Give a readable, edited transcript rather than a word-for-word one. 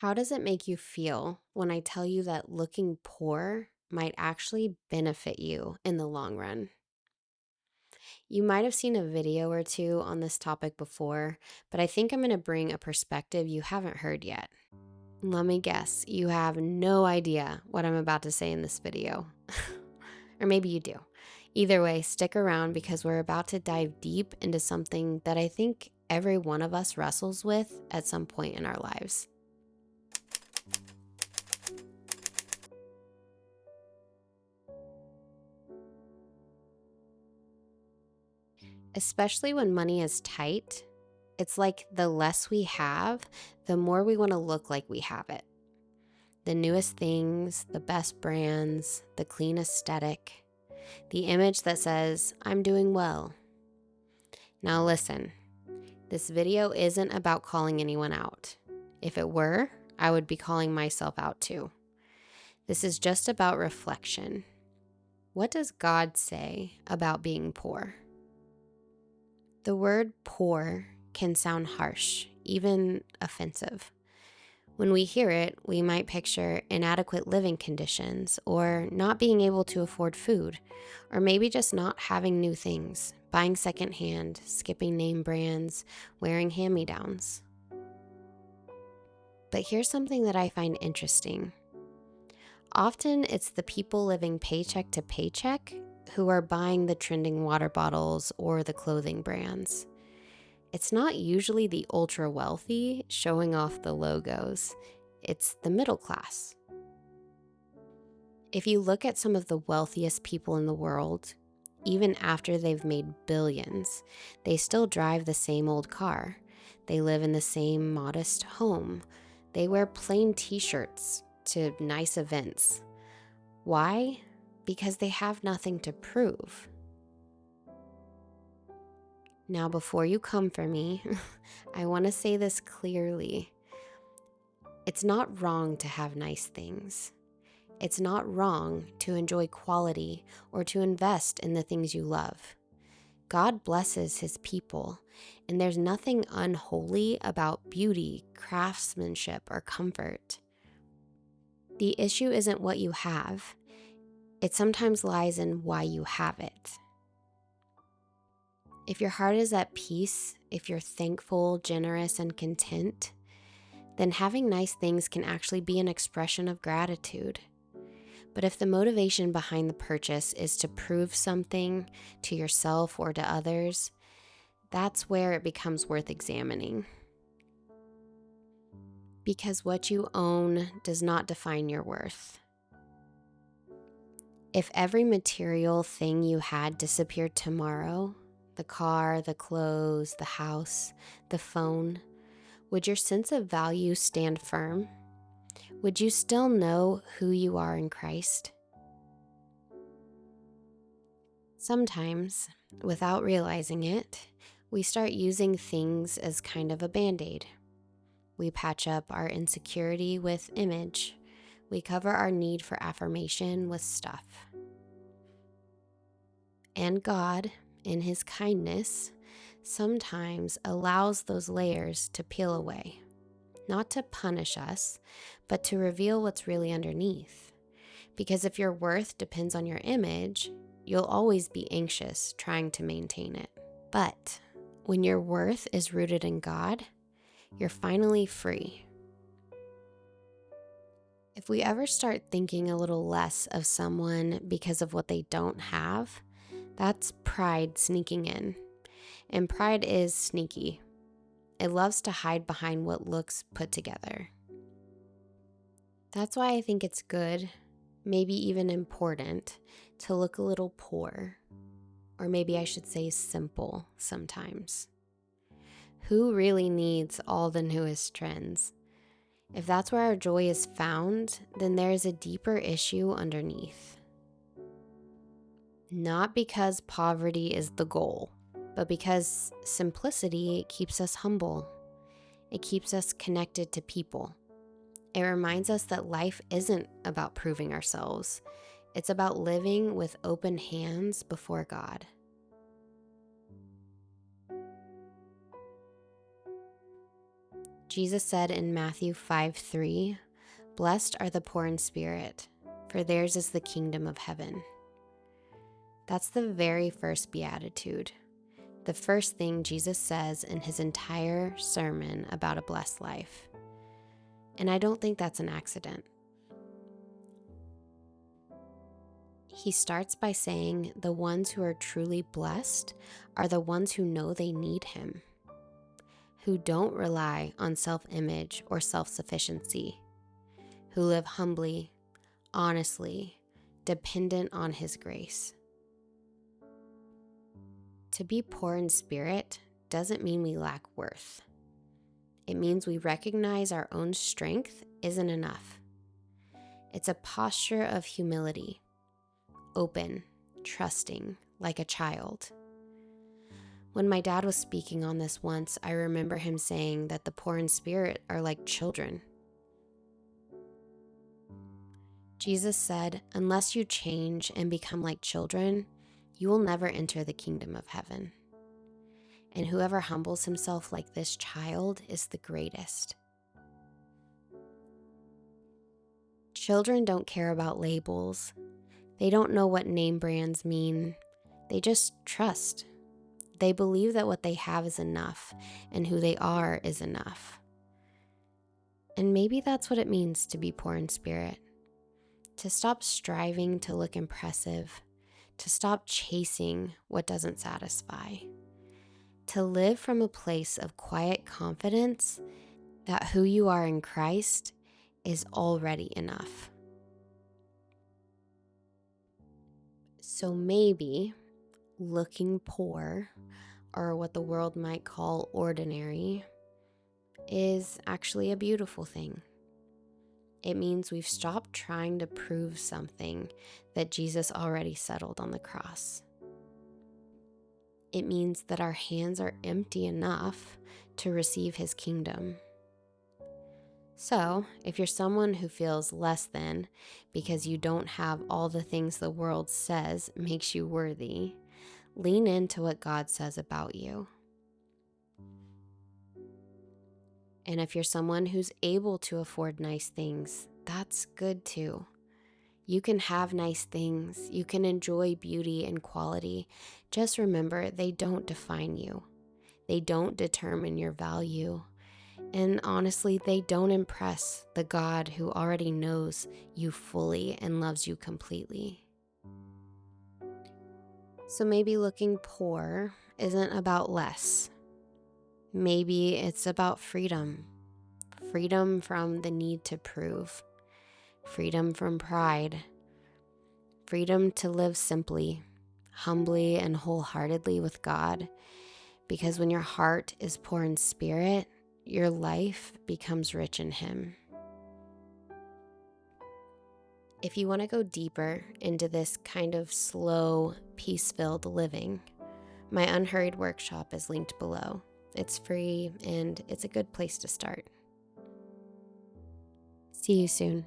How does it make you feel when I tell you that looking poor might actually benefit you in the long run? You might have seen a video or two on this topic before, but I think I'm going to bring a perspective you haven't heard yet. Let me guess, you have no idea what I'm about to say in this video. Or maybe you do. Either way, stick around because we're about to dive deep into something that I think every one of us wrestles with at some point in our lives. Especially when money is tight, it's like the less we have, the more we want to look like we have it. The newest things, the best brands, the clean aesthetic, the image that says, I'm doing well. Now listen, this video isn't about calling anyone out. If it were, I would be calling myself out too. This is just about reflection. What does God say about being poor? The word poor can sound harsh, even offensive. When we hear it, we might picture inadequate living conditions, or not being able to afford food, or maybe just not having new things, buying secondhand, skipping name brands, wearing hand-me-downs. But here's something that I find interesting. Often it's the people living paycheck to paycheck who are buying the trending water bottles or the clothing brands. It's not usually the ultra wealthy showing off the logos. It's the middle class. If you look at some of the wealthiest people in the world, even after they've made billions, they still drive the same old car. They live in the same modest home. They wear plain t-shirts to nice events. Why? Because they have nothing to prove. Now, before you come for me, I want to say this clearly. It's not wrong to have nice things. It's not wrong to enjoy quality or to invest in the things you love. God blesses his people, and there's nothing unholy about beauty, craftsmanship, or comfort. The issue isn't what you have. It sometimes lies in why you have it. If your heart is at peace, if you're thankful, generous, and content, then having nice things can actually be an expression of gratitude. But if the motivation behind the purchase is to prove something to yourself or to others, that's where it becomes worth examining. Because what you own does not define your worth. If every material thing you had disappeared tomorrow, the car, the clothes, the house, the phone, would your sense of value stand firm? Would you still know who you are in Christ? Sometimes, without realizing it, we start using things as kind of a band-aid. We patch up our insecurity with image. We cover our need for affirmation with stuff. And God, in his kindness, sometimes allows those layers to peel away, not to punish us, but to reveal what's really underneath. Because if your worth depends on your image, you'll always be anxious trying to maintain it. But when your worth is rooted in God, you're finally free. If we ever start thinking a little less of someone because of what they don't have, that's pride sneaking in. And pride is sneaky. It loves to hide behind what looks put together. That's why I think it's good, maybe even important, to look a little poor, or maybe I should say simple sometimes. Who really needs all the newest trends? If that's where our joy is found, then there is a deeper issue underneath. Not because poverty is the goal, but because simplicity keeps us humble. It keeps us connected to people. It reminds us that life isn't about proving ourselves. It's about living with open hands before God. Jesus said in Matthew 5:3, "Blessed are the poor in spirit, for theirs is the kingdom of heaven." That's the very first beatitude, the first thing Jesus says in his entire sermon about a blessed life. And I don't think that's an accident. He starts by saying the ones who are truly blessed are the ones who know they need him, who don't rely on self-image or self-sufficiency, who live humbly, honestly, dependent on his grace. To be poor in spirit doesn't mean we lack worth. It means we recognize our own strength isn't enough. It's a posture of humility, open, trusting, like a child. When my dad was speaking on this once, I remember him saying that the poor in spirit are like children. Jesus said, unless you change and become like children, you will never enter the kingdom of heaven. And whoever humbles himself like this child is the greatest. Children don't care about labels. They don't know what name brands mean. They just trust. They believe that what they have is enough and who they are is enough. And maybe that's what it means to be poor in spirit. To stop striving to look impressive. To stop chasing what doesn't satisfy. To live from a place of quiet confidence that who you are in Christ is already enough. So maybe looking poor, or what the world might call ordinary, is actually a beautiful thing. It means we've stopped trying to prove something that Jesus already settled on the cross. It means that our hands are empty enough to receive his kingdom. So, if you're someone who feels less than because you don't have all the things the world says makes you worthy, lean into what God says about you. And if you're someone who's able to afford nice things, that's good too. You can have nice things. You can enjoy beauty and quality. Just remember, they don't define you. They don't determine your value. And honestly, they don't impress the God who already knows you fully and loves you completely. So maybe looking poor isn't about less. Maybe it's about freedom. Freedom from the need to prove. Freedom from pride. Freedom to live simply, humbly, and wholeheartedly with God. Because when your heart is poor in spirit, your life becomes rich in him. If you want to go deeper into this kind of slow, peace-filled living, my Unhurried workshop is linked below. It's free and it's a good place to start. See you soon.